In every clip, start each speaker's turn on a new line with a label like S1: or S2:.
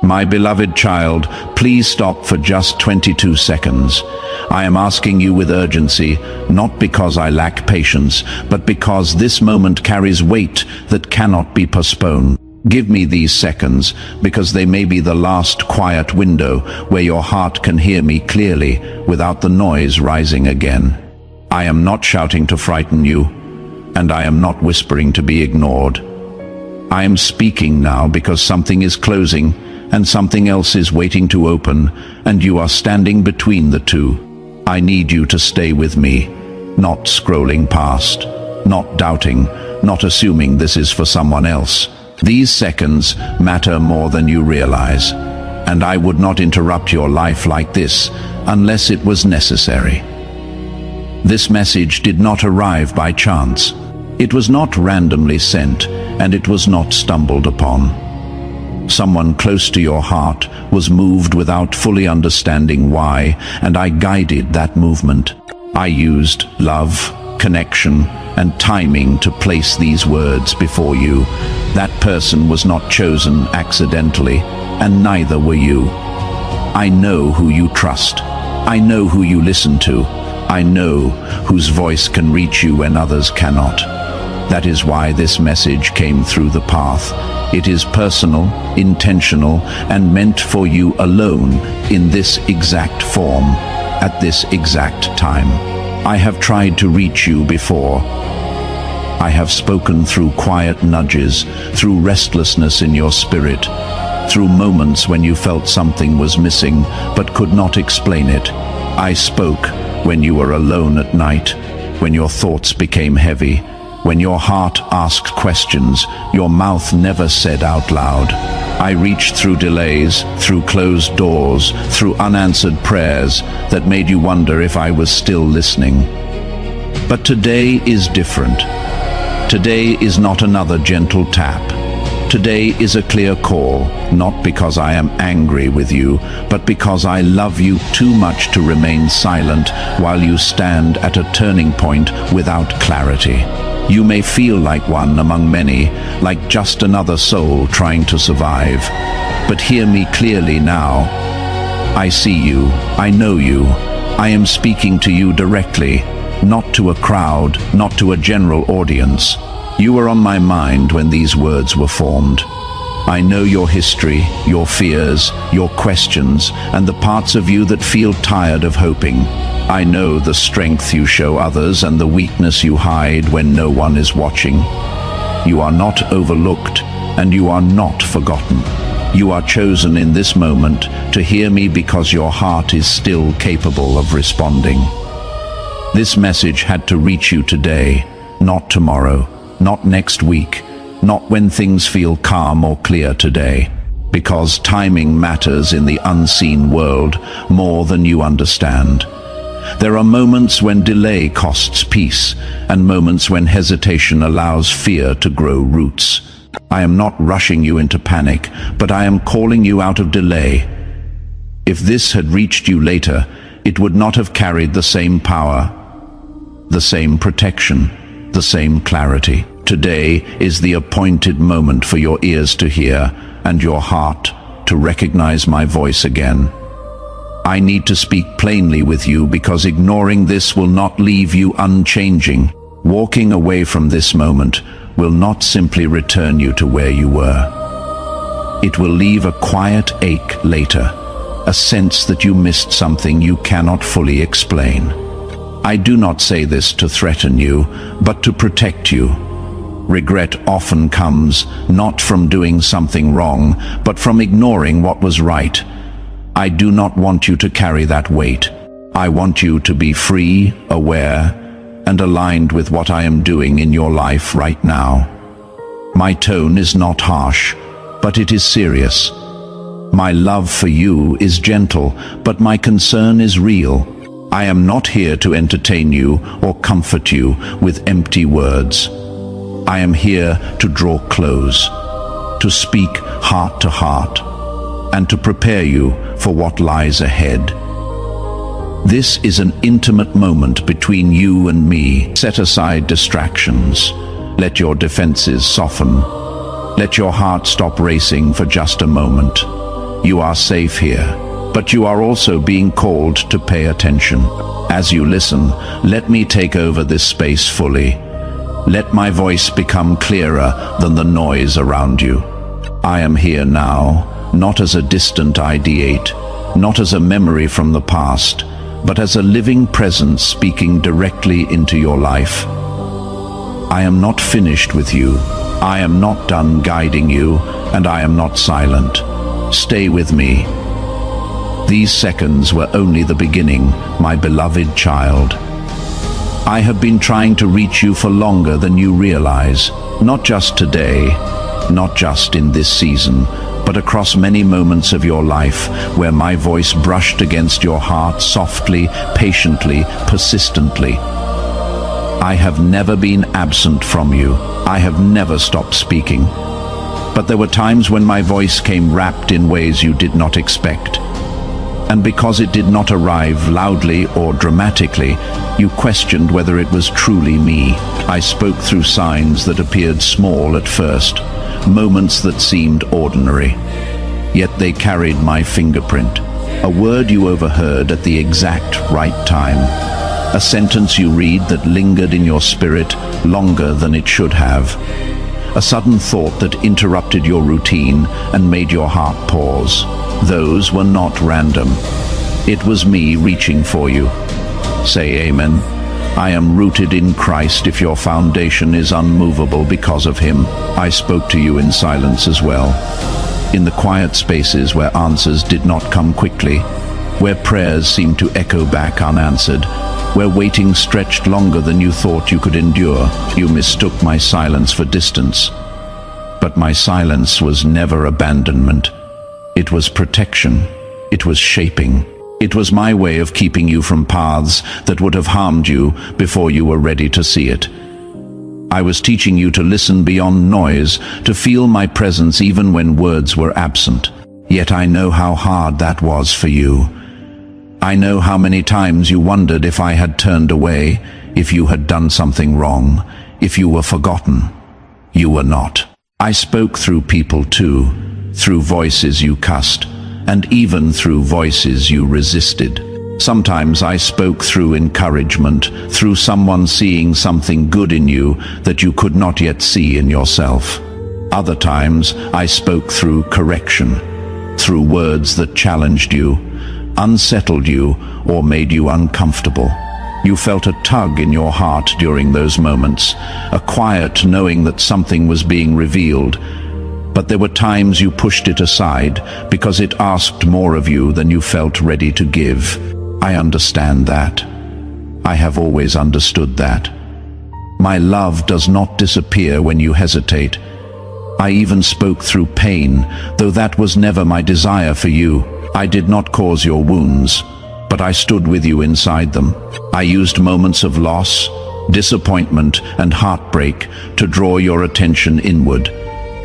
S1: My beloved child, please stop for just 22 seconds. I am asking you with urgency, not because I lack patience, but because this moment carries weight that cannot be postponed. Give me these seconds, because they may be the last quiet window where your heart can hear me clearly without the noise rising again. I am not shouting to frighten you, and I am not whispering to be ignored. I am speaking now because something is closing and something else is waiting to open, and you are standing between the two. I need you to stay with me, not scrolling past, not doubting, not assuming this is for someone else. These seconds matter more than you realize, and I would not interrupt your life like this unless it was necessary. This message did not arrive by chance. It was not randomly sent, and it was not stumbled upon. Someone close to your heart was moved without fully understanding why, and I guided that movement. I used love, connection, and timing to place these words before you. That person was not chosen accidentally, and neither were you. I know who you trust. I know who you listen to. I know whose voice can reach you when others cannot. That is why this message came through the path. It is personal, intentional, and meant for you alone in this exact form, at this exact time. I have tried to reach you before. I have spoken through quiet nudges, through restlessness in your spirit, through moments when you felt something was missing but could not explain it. I spoke when you were alone at night, when your thoughts became heavy, when your heart asked questions your mouth never said out loud. I reached through delays, through closed doors, through unanswered prayers that made you wonder if I was still listening. But today is different. Today is not another gentle tap. Today is a clear call, not because I am angry with you, but because I love you too much to remain silent while you stand at a turning point without clarity. You may feel like one among many, like just another soul trying to survive. But hear me clearly now. I see you. I know you. I am speaking to you directly, not to a crowd, not to a general audience. You were on my mind when these words were formed. I know your history, your fears, your questions, and the parts of you that feel tired of hoping. I know the strength you show others and the weakness you hide when no one is watching. You are not overlooked, and you are not forgotten. You are chosen in this moment to hear me because your heart is still capable of responding. This message had to reach you today, not tomorrow, not next week, not when things feel calm or clear today, because timing matters in the unseen world more than you understand. There are moments when delay costs peace, and moments when hesitation allows fear to grow roots. I am not rushing you into panic, but I am calling you out of delay. If this had reached you later, it would not have carried the same power, the same protection, the same clarity. Today is the appointed moment for your ears to hear and your heart to recognize my voice again. I need to speak plainly with you because ignoring this will not leave you unchanging. Walking away from this moment will not simply return you to where you were. It will leave a quiet ache later, a sense that you missed something you cannot fully explain. I do not say this to threaten you, but to protect you. Regret often comes not from doing something wrong, but from ignoring what was right. I do not want you to carry that weight. I want you to be free, aware, and aligned with what I am doing in your life right now. My tone is not harsh, but it is serious. My love for you is gentle, but my concern is real. I am not here to entertain you or comfort you with empty words. I am here to draw close, to speak heart to heart, and to prepare you for what lies ahead. This is an intimate moment between you and me. Set aside distractions. Let your defenses soften. Let your heart stop racing for just a moment. You are safe here, but you are also being called to pay attention. As you listen, let me take over this space fully. Let my voice become clearer than the noise around you. I am here now, not as a distant ideate, not as a memory from the past, but as a living presence speaking directly into your life. I am not finished with you. I am not done guiding you, and I am not silent. Stay with me. These seconds were only the beginning, my beloved child. I have been trying to reach you for longer than you realize, not just today, not just in this season, but across many moments of your life where my voice brushed against your heart softly, patiently, persistently. I have never been absent from you. I have never stopped speaking. But there were times when my voice came wrapped in ways you did not expect. And because it did not arrive loudly or dramatically, you questioned whether it was truly me. I spoke through signs that appeared small at first, moments that seemed ordinary. Yet they carried my fingerprint, a word you overheard at the exact right time, a sentence you read that lingered in your spirit longer than it should have, a sudden thought that interrupted your routine and made your heart pause. Those were not random. It was me reaching for you. Say amen. I am rooted in Christ if your foundation is unmovable because of him. I spoke to you in silence as well, in the quiet spaces where answers did not come quickly, where prayers seemed to echo back unanswered, where waiting stretched longer than you thought you could endure. You mistook my silence for distance. But my silence was never abandonment. It was protection. It was shaping. It was my way of keeping you from paths that would have harmed you before you were ready to see it. I was teaching you to listen beyond noise, to feel my presence even when words were absent. Yet I know how hard that was for you. I know how many times you wondered if I had turned away, if you had done something wrong, if you were forgotten. You were not. I spoke through people too, through voices you cussed, and even through voices you resisted. Sometimes I spoke through encouragement, through someone seeing something good in you that you could not yet see in yourself. Other times I spoke through correction, through words that challenged you, unsettled you, or made you uncomfortable. You felt a tug in your heart during those moments, a quiet knowing that something was being revealed. But there were times you pushed it aside because it asked more of you than you felt ready to give. I understand that. I have always understood that. My love does not disappear when you hesitate. I even spoke through pain, though that was never my desire for you. I did not cause your wounds, but I stood with you inside them. I used moments of loss, disappointment, and heartbreak to draw your attention inward,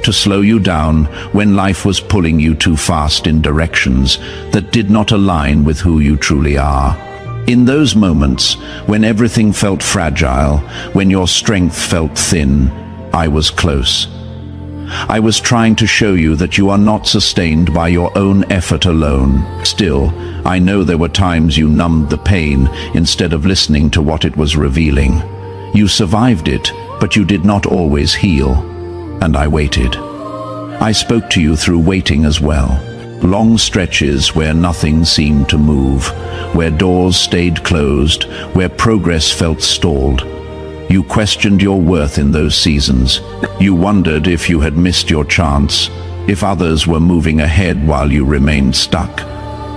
S1: to slow you down when life was pulling you too fast in directions that did not align with who you truly are. In those moments, when everything felt fragile, when your strength felt thin, I was close. I was trying to show you that you are not sustained by your own effort alone. Still, I know there were times you numbed the pain instead of listening to what it was revealing. You survived it, but you did not always heal. And I waited. I spoke to you through waiting as well. Long stretches where nothing seemed to move, where doors stayed closed, where progress felt stalled. You questioned your worth in those seasons. You wondered if you had missed your chance, if others were moving ahead while you remained stuck.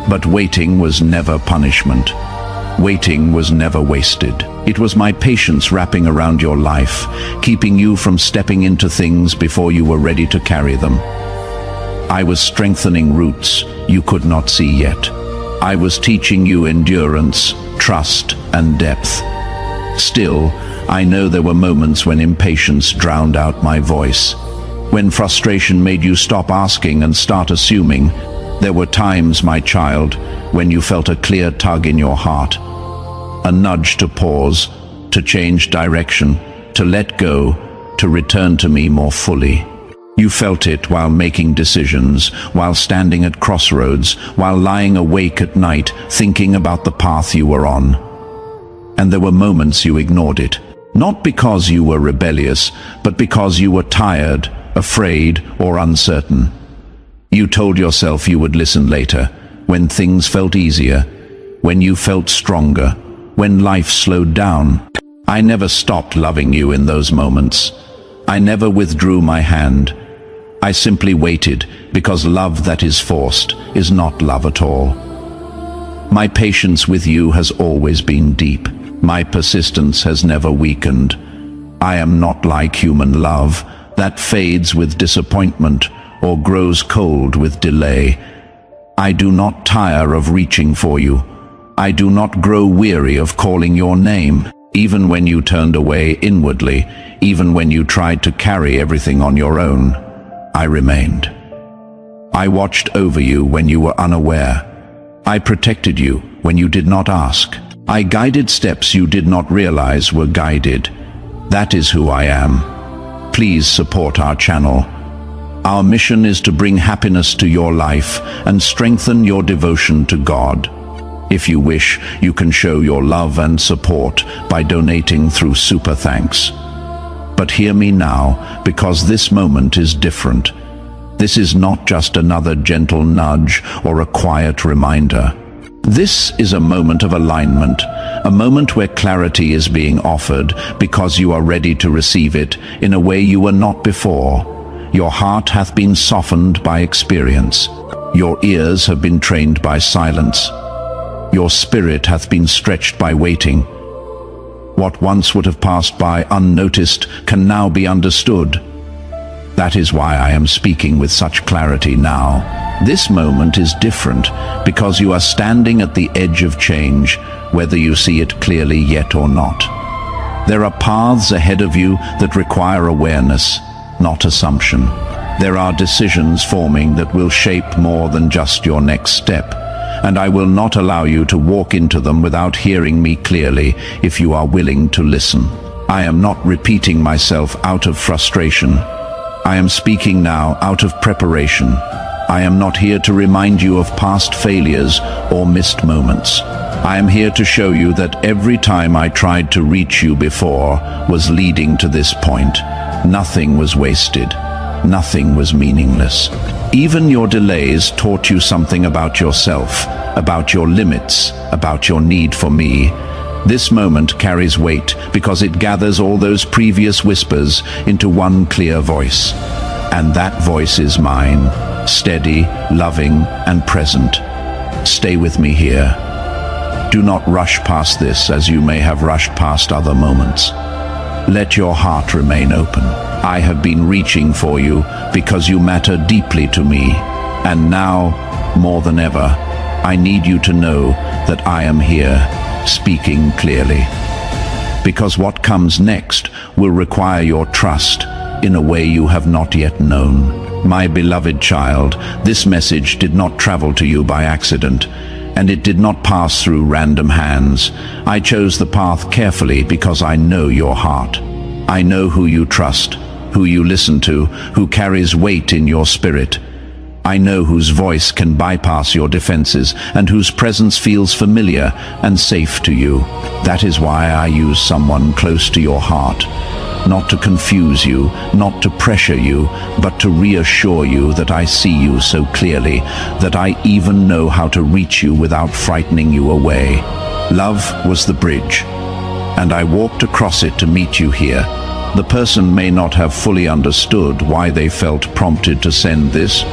S1: But waiting was never punishment. Waiting was never wasted. It was my patience wrapping around your life, keeping you from stepping into things before you were ready to carry them. I was strengthening roots you could not see yet. I was teaching you endurance, trust, and depth. Still, I know there were moments when impatience drowned out my voice, when frustration made you stop asking and start assuming. There were times, my child, when you felt a clear tug in your heart, a nudge to pause, to change direction, to let go, to return to me more fully. You felt it while making decisions, while standing at crossroads, while lying awake at night, thinking about the path you were on. And there were moments you ignored it, not because you were rebellious, but because you were tired, afraid, or uncertain. You told yourself you would listen later, when things felt easier, when you felt stronger, when life slowed down. I never stopped loving you in those moments. I never withdrew my hand. I simply waited, because love that is forced is not love at all. My patience with you has always been deep. My persistence has never weakened. I am not like human love, that fades with disappointment or grows cold with delay. I do not tire of reaching for you. I do not grow weary of calling your name, even when you turned away inwardly, even when you tried to carry everything on your own. I remained. I watched over you when you were unaware. I protected you when you did not ask. I guided steps you did not realize were guided. That is who I am. Please support our channel. Our mission is to bring happiness to your life and strengthen your devotion to God. If you wish, you can show your love and support by donating through Super Thanks. But hear me now, because this moment is different. This is not just another gentle nudge or a quiet reminder. This is a moment of alignment, a moment where clarity is being offered because you are ready to receive it in a way you were not before. Your heart hath been softened by experience. Your ears have been trained by silence. Your spirit hath been stretched by waiting. What once would have passed by unnoticed can now be understood. That is why I am speaking with such clarity now. This moment is different because you are standing at the edge of change, whether you see it clearly yet or not. There are paths ahead of you that require awareness, not assumption. There are decisions forming that will shape more than just your next step. And I will not allow you to walk into them without hearing me clearly if you are willing to listen. I am not repeating myself out of frustration. I am speaking now out of preparation. I am not here to remind you of past failures or missed moments. I am here to show you that every time I tried to reach you before was leading to this point. Nothing was wasted. Nothing was meaningless. Even your delays taught you something about yourself, about your limits, about your need for me. This moment carries weight because it gathers all those previous whispers into one clear voice. And that voice is mine, steady, loving, and present. Stay with me here. Do not rush past this as you may have rushed past other moments. Let your heart remain open. I have been reaching for you because you matter deeply to me. And now, more than ever, I need you to know that I am here, speaking clearly. Because what comes next will require your trust in a way you have not yet known. My beloved child, this message did not travel to you by accident, and it did not pass through random hands. I chose the path carefully because I know your heart. I know who you trust, who you listen to, who carries weight in your spirit. I know whose voice can bypass your defenses and whose presence feels familiar and safe to you. That is why I use someone close to your heart, not to confuse you, not to pressure you, but to reassure you that I see you so clearly, that I even know how to reach you without frightening you away. Love was the bridge, and I walked across it to meet you here. The person may not have fully understood why they felt prompted to send this,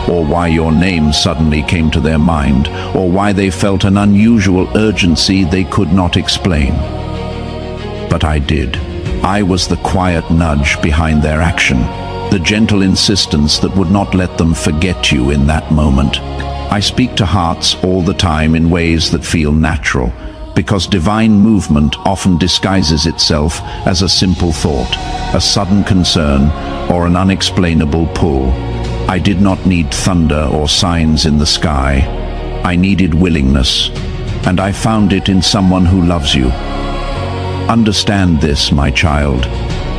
S1: or why your name suddenly came to their mind, or why they felt an unusual urgency they could not explain. But I did. I was the quiet nudge behind their action, the gentle insistence that would not let them forget you in that moment. I speak to hearts all the time in ways that feel natural, because divine movement often disguises itself as a simple thought, a sudden concern, or an unexplainable pull. I did not need thunder or signs in the sky. I needed willingness, and I found it in someone who loves you. Understand this, my child.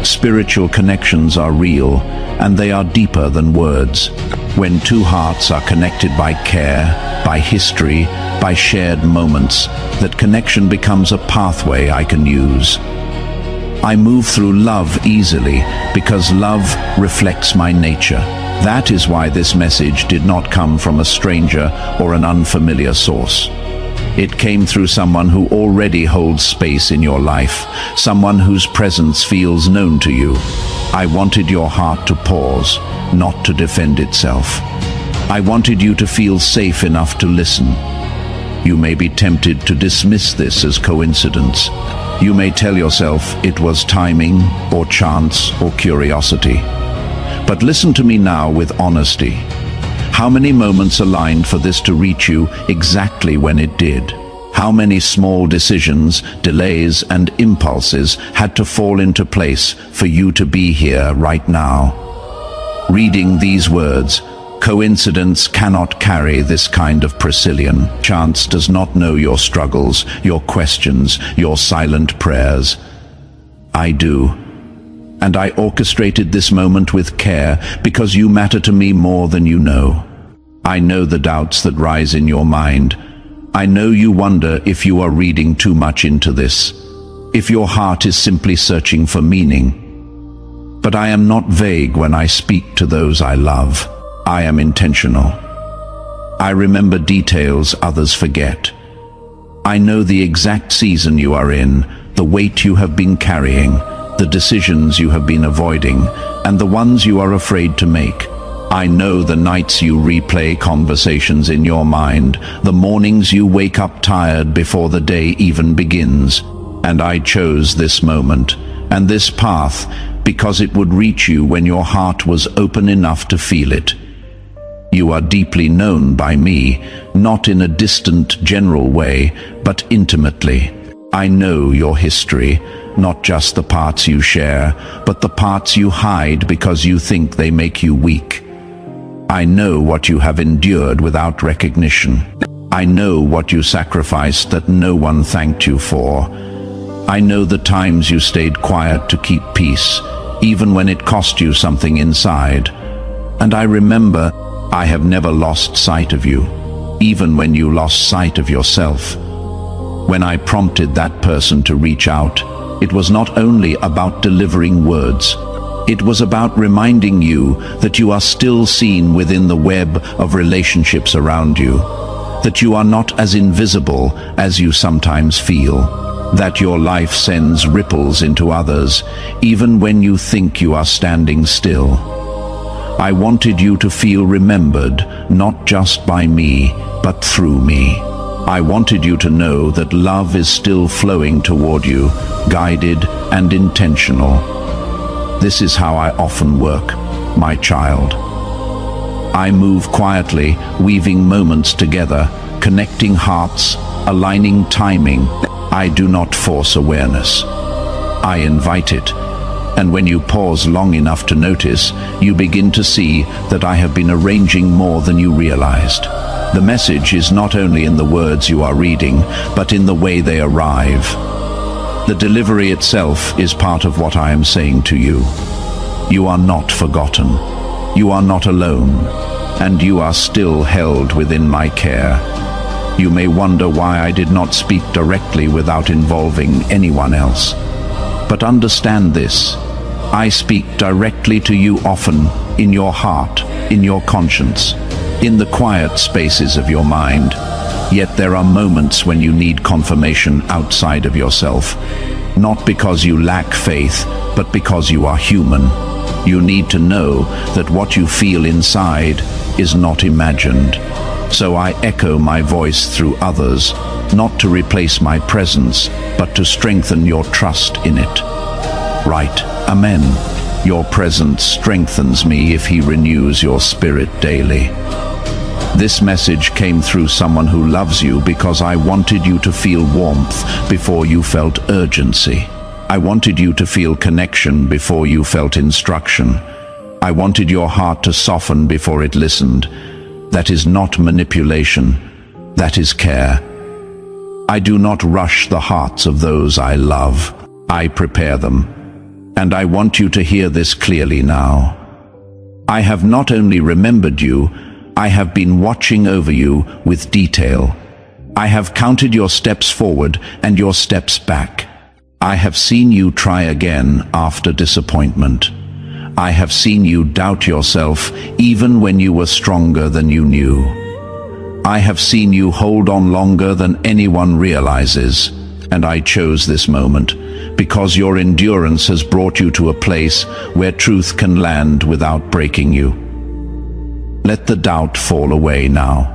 S1: Spiritual connections are real, and they are deeper than words. When two hearts are connected by care, by history, by shared moments, that connection becomes a pathway I can use. I move through love easily because love reflects my nature. That is why this message did not come from a stranger or an unfamiliar source. It came through someone who already holds space in your life, someone whose presence feels known to you. I wanted your heart to pause, not to defend itself. I wanted you to feel safe enough to listen. You may be tempted to dismiss this as coincidence. You may tell yourself it was timing, or chance, or curiosity. But listen to me now with honesty. How many moments aligned for this to reach you exactly when it did? How many small decisions, delays, and impulses had to fall into place for you to be here right now? Reading these words, coincidence cannot carry this kind of precision. Chance does not know your struggles, your questions, your silent prayers. I do. And I orchestrated this moment with care because you matter to me more than you know. I know the doubts that rise in your mind. I know you wonder if you are reading too much into this, if your heart is simply searching for meaning. But I am not vague when I speak to those I love. I am intentional. I remember details others forget. I know the exact season you are in, the weight you have been carrying, the decisions you have been avoiding, and the ones you are afraid to make. I know the nights you replay conversations in your mind, the mornings you wake up tired before the day even begins. And I chose this moment and this path because it would reach you when your heart was open enough to feel it. You are deeply known by me, not in a distant, general way, but intimately. I know your history, not just the parts you share, but the parts you hide because you think they make you weak. I know what you have endured without recognition. I know what you sacrificed that no one thanked you for. I know the times you stayed quiet to keep peace, even when it cost you something inside. And I remember I have never lost sight of you, even when you lost sight of yourself. When I prompted that person to reach out, it was not only about delivering words. It was about reminding you that you are still seen within the web of relationships around you, that you are not as invisible as you sometimes feel, that your life sends ripples into others, even when you think you are standing still. I wanted you to feel remembered, not just by me, but through me. I wanted you to know that love is still flowing toward you, guided and intentional. This is how I often work, my child. I move quietly, weaving moments together, connecting hearts, aligning timing. I do not force awareness. I invite it. And when you pause long enough to notice, you begin to see that I have been arranging more than you realized. The message is not only in the words you are reading, but in the way they arrive. The delivery itself is part of what I am saying to you. You are not forgotten. You are not alone. And you are still held within my care. You may wonder why I did not speak directly without involving anyone else. But understand this. I speak directly to you often, in your heart, in your conscience, in the quiet spaces of your mind. Yet there are moments when you need confirmation outside of yourself. Not because you lack faith, but because you are human. You need to know that what you feel inside is not imagined. So I echo my voice through others, not to replace my presence, but to strengthen your trust in it. Right, Amen. Your presence strengthens me if He renews your spirit daily. This message came through someone who loves you because I wanted you to feel warmth before you felt urgency. I wanted you to feel connection before you felt instruction. I wanted your heart to soften before it listened. That is not manipulation. That is care. I do not rush the hearts of those I love. I prepare them. And I want you to hear this clearly now. I have not only remembered you, I have been watching over you with detail. I have counted your steps forward and your steps back. I have seen you try again after disappointment. I have seen you doubt yourself even when you were stronger than you knew. I have seen you hold on longer than anyone realizes, and I chose this moment because your endurance has brought you to a place where truth can land without breaking you. Let the doubt fall away now.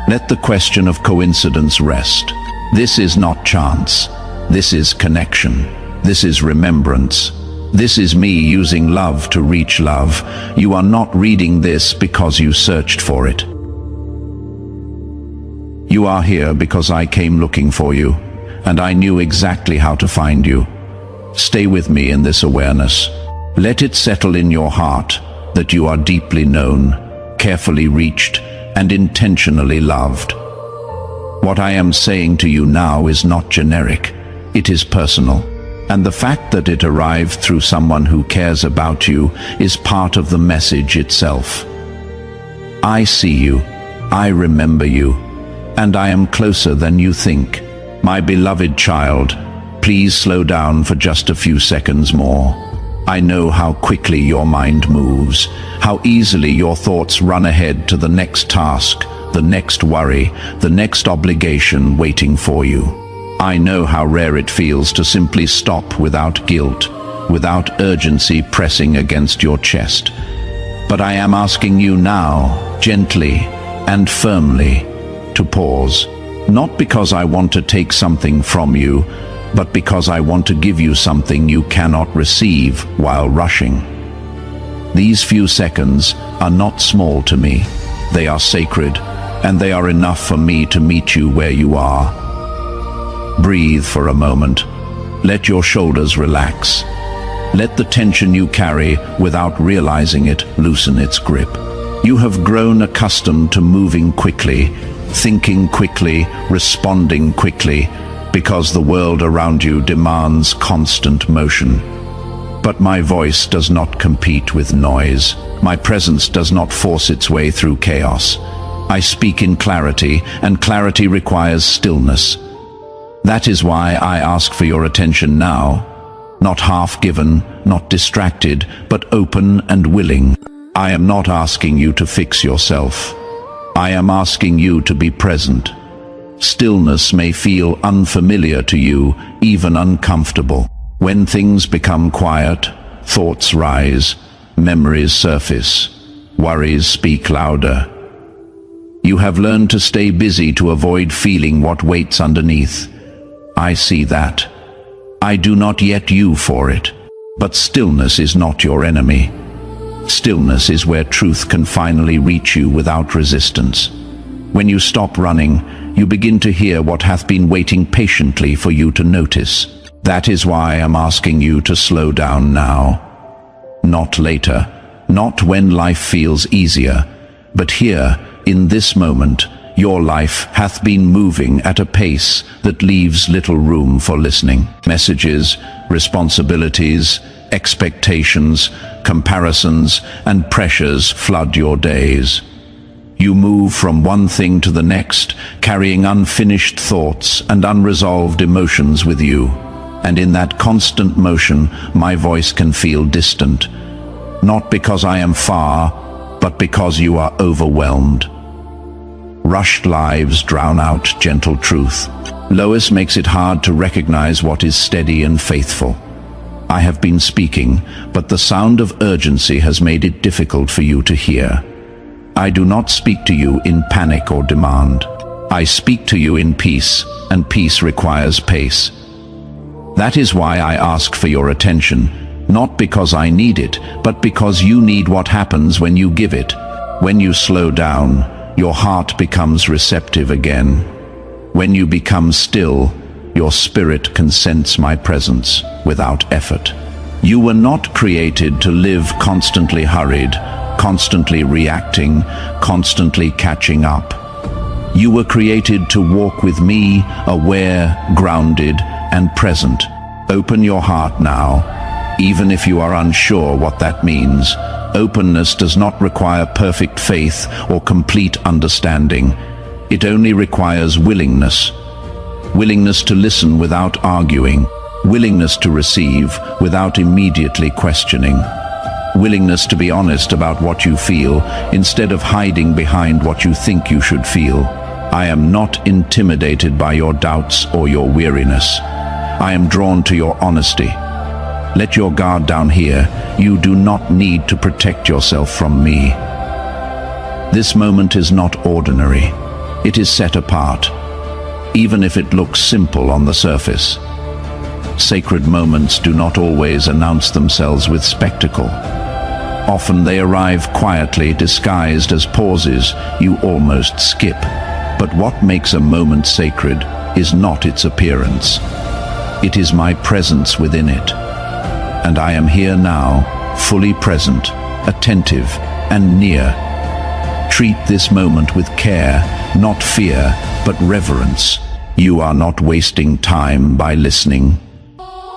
S1: Let the question of coincidence rest. This is not chance. This is connection. This is remembrance. This is me using love to reach love. You are not reading this because you searched for it. You are here because I came looking for you, and I knew exactly how to find you. Stay with me in this awareness. Let it settle in your heart that you are deeply known, carefully reached, and intentionally loved. What I am saying to you now is not generic. It is personal. And the fact that it arrived through someone who cares about you is part of the message itself. I see you. I remember you. And I am closer than you think. My beloved child, please slow down for just a few seconds more. I know how quickly your mind moves, how easily your thoughts run ahead to the next task, the next worry, the next obligation waiting for you. I know how rare it feels to simply stop without guilt, without urgency pressing against your chest. But I am asking you now, gently and firmly, to pause, not because I want to take something from you, but because I want to give you something you cannot receive while rushing. These few seconds are not small to me. They are sacred, and they are enough for me to meet you where you are. Breathe for a moment. Let your shoulders relax. Let the tension you carry without realizing it loosen its grip. You have grown accustomed to moving quickly, thinking quickly, responding quickly, because the world around you demands constant motion. But my voice does not compete with noise. My presence does not force its way through chaos. I speak in clarity, and clarity requires stillness. That is why I ask for your attention now. Not half-given, not distracted, but open and willing. I am not asking you to fix yourself. I am asking you to be present. Stillness may feel unfamiliar to you, even uncomfortable. When things become quiet, thoughts rise, memories surface, worries speak louder. You have learned to stay busy to avoid feeling what waits underneath. I see that. I do not yet you for it. But stillness is not your enemy. Stillness is where truth can finally reach you without resistance. When you stop running, you begin to hear what hath been waiting patiently for you to notice. That is why I am asking you to slow down now. Not later, not when life feels easier, but here, in this moment, your life hath been moving at a pace that leaves little room for listening. Messages, responsibilities, expectations, comparisons, and pressures flood your days. You move from one thing to the next, carrying unfinished thoughts and unresolved emotions with you. And in that constant motion, my voice can feel distant. Not because I am far, but because you are overwhelmed. Rushed lives drown out gentle truth. Lois makes it hard to recognize what is steady and faithful. I have been speaking, but the sound of urgency has made it difficult for you to hear. I do not speak to you in panic or demand. I speak to you in peace, and peace requires pace. That is why I ask for your attention, not because I need it, but because you need what happens when you give it. When you slow down, your heart becomes receptive again. When you become still, your spirit can sense my presence without effort. You were not created to live constantly hurried, constantly reacting, constantly catching up. You were created to walk with me, aware, grounded, and present. Open your heart now. even if you are unsure what that means. Openness does not require perfect faith or complete understanding. It only requires willingness. Willingness to listen without arguing. Willingness to receive without immediately questioning. Willingness to be honest about what you feel instead of hiding behind what you think you should feel. I am not intimidated by your doubts or your weariness. I am drawn to your honesty. Let your guard down here. You do not need to protect yourself from me. This moment is not ordinary. It is set apart, even if it looks simple on the surface. Sacred moments do not always announce themselves with spectacle. Often they arrive quietly, disguised as pauses you almost skip. But what makes a moment sacred is not its appearance. It is my presence within it. And I am here now, fully present, attentive, and near. Treat this moment with care, not fear, but reverence. You are not wasting time by listening.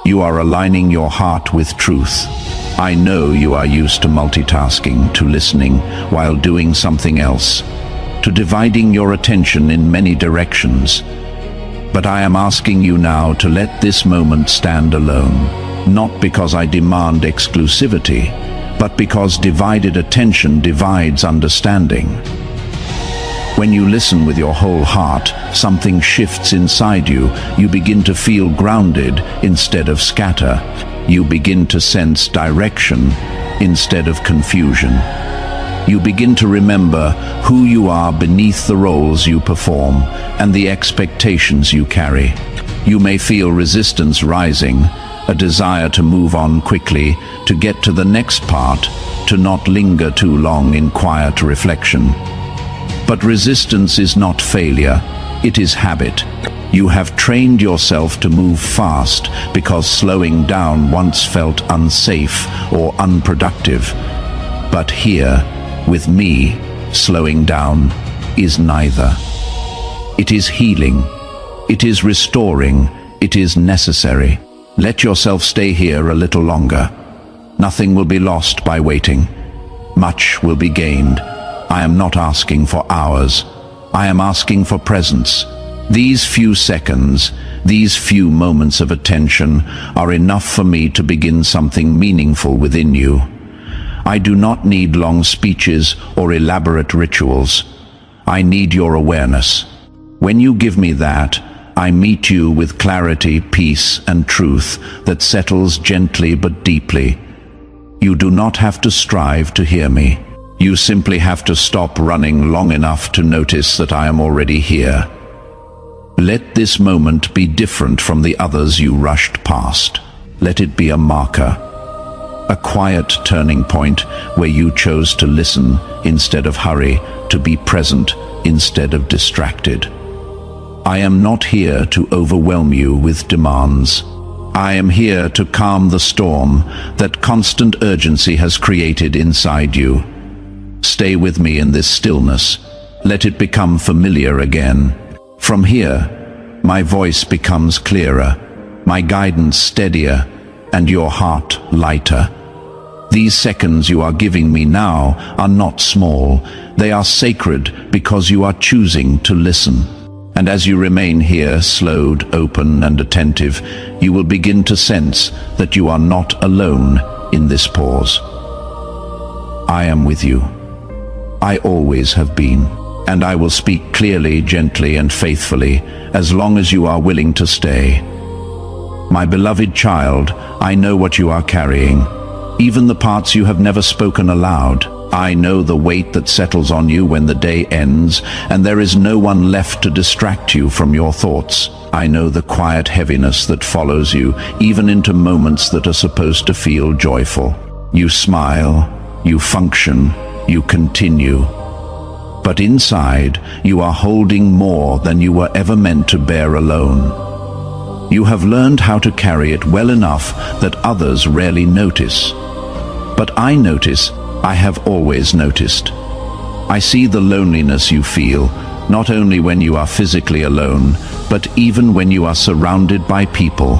S1: You are aligning your heart with truth. I know you are used to multitasking, to listening while doing something else, to dividing your attention in many directions. But I am asking you now to let this moment stand alone, not because I demand exclusivity, but because divided attention divides understanding. When you listen with your whole heart, something shifts inside you. You begin to feel grounded instead of scatter. You begin to sense direction instead of confusion. You begin to remember who you are beneath the roles you perform and the expectations you carry. You may feel resistance rising, a desire to move on quickly, to get to the next part, to not linger too long in quiet reflection. But resistance is not failure, it is habit. You have trained yourself to move fast because slowing down once felt unsafe or unproductive. But here, with me, slowing down is neither. It is healing, it is restoring, it is necessary. Let yourself stay here a little longer. Nothing will be lost by waiting. Much will be gained. I am not asking for hours. I am asking for presence. These few seconds, these few moments of attention are enough for me to begin something meaningful within you. I do not need long speeches or elaborate rituals. I need your awareness. When you give me that, I meet you with clarity, peace, and truth that settles gently but deeply. You do not have to strive to hear me. You simply have to stop running long enough to notice that I am already here. Let this moment be different from the others you rushed past. Let it be a marker, a quiet turning point where you chose to listen instead of hurry, to be present instead of distracted. I am not here to overwhelm you with demands. I am here to calm the storm that constant urgency has created inside you. Stay with me in this stillness. Let it become familiar again. From here, my voice becomes clearer, my guidance steadier, and your heart lighter. These seconds you are giving me now are not small. They are sacred because you are choosing to listen. And as you remain here, slowed, open, and attentive, you will begin to sense that you are not alone in this pause. I am with you. I always have been, and I will speak clearly, gently, and faithfully as long as you are willing to stay. My beloved child, I know what you are carrying, even the parts you have never spoken aloud. I know the weight that settles on you when the day ends, and there is no one left to distract you from your thoughts. I know the quiet heaviness that follows you, even into moments that are supposed to feel joyful. You smile, you function, you continue. But inside, you are holding more than you were ever meant to bear alone. You have learned how to carry it well enough that others rarely notice. But I notice. I have always noticed. I see the loneliness you feel, not only when you are physically alone, but even when you are surrounded by people.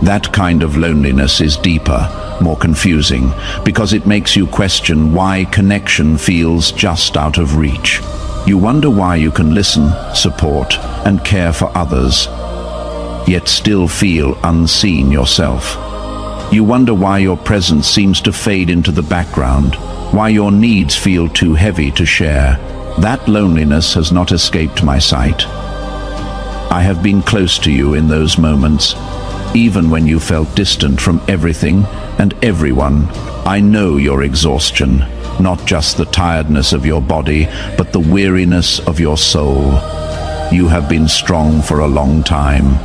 S1: That kind of loneliness is deeper, more confusing, because it makes you question why connection feels just out of reach. You wonder why you can listen, support, and care for others, yet still feel unseen yourself. You wonder why your presence seems to fade into the background, why your needs feel too heavy to share. That loneliness has not escaped my sight. I have been close to you in those moments, even when you felt distant from everything and everyone. I know your exhaustion, not just the tiredness of your body, but the weariness of your soul. You have been strong for a long time.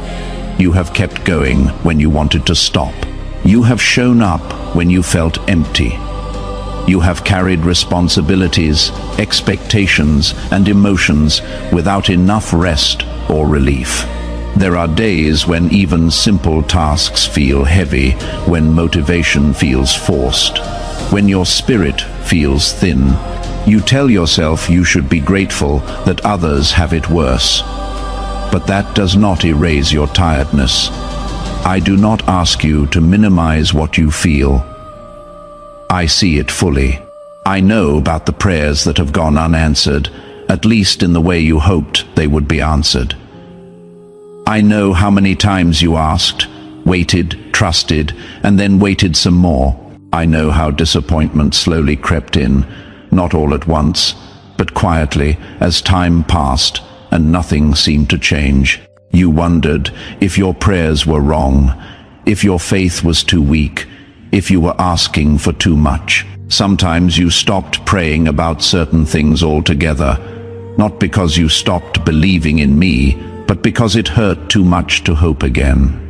S1: You have kept going when you wanted to stop. You have shown up when you felt empty. You have carried responsibilities, expectations, and emotions without enough rest or relief. There are days when even simple tasks feel heavy, when motivation feels forced, when your spirit feels thin. You tell yourself you should be grateful that others have it worse. But that does not erase your tiredness. I do not ask you to minimize what you feel. I see it fully. I know about the prayers that have gone unanswered, at least in the way you hoped they would be answered. I know how many times you asked, waited, trusted, and then waited some more. I know how disappointment slowly crept in, not all at once, but quietly as time passed and nothing seemed to change. You wondered if your prayers were wrong, if your faith was too weak, if you were asking for too much. Sometimes you stopped praying about certain things altogether, not because you stopped believing in me, but because it hurt too much to hope again.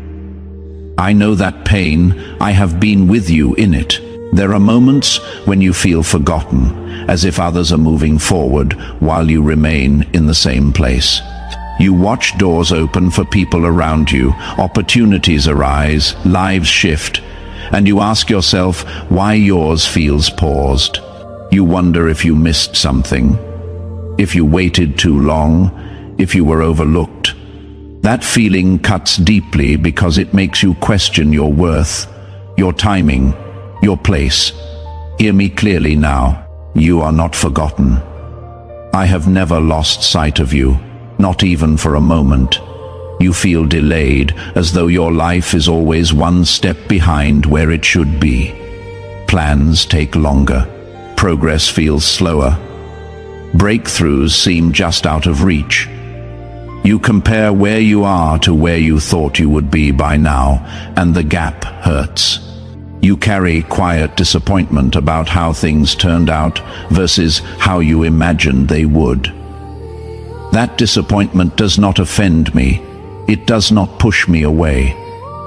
S1: I know that pain. I have been with you in it. There are moments when you feel forgotten, as if others are moving forward while you remain in the same place. You watch doors open for people around you, opportunities arise, lives shift, and you ask yourself why yours feels paused. You wonder if you missed something, if you waited too long, if you were overlooked. That feeling cuts deeply because it makes you question your worth, your timing, your place. Hear me clearly now. You are not forgotten. I have never lost sight of you, not even for a moment. You feel delayed, as though your life is always one step behind where it should be. Plans take longer. Progress feels slower. Breakthroughs seem just out of reach. You compare where you are to where you thought you would be by now, and the gap hurts. You carry quiet disappointment about how things turned out versus how you imagined they would. That disappointment does not offend me. It does not push me away.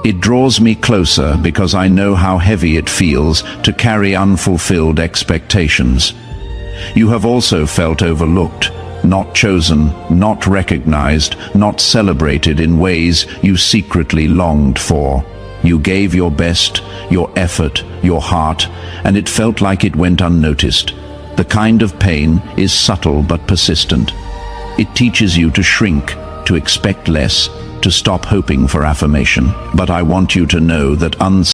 S1: It draws me closer because I know how heavy it feels to carry unfulfilled expectations. You have also felt overlooked, not chosen, not recognized, not celebrated in ways you secretly longed for. You gave your best, your effort, your heart, and it felt like it went unnoticed. The kind of pain is subtle but persistent. It teaches you to shrink, to expect less, to stop hoping for affirmation. But I want you to know that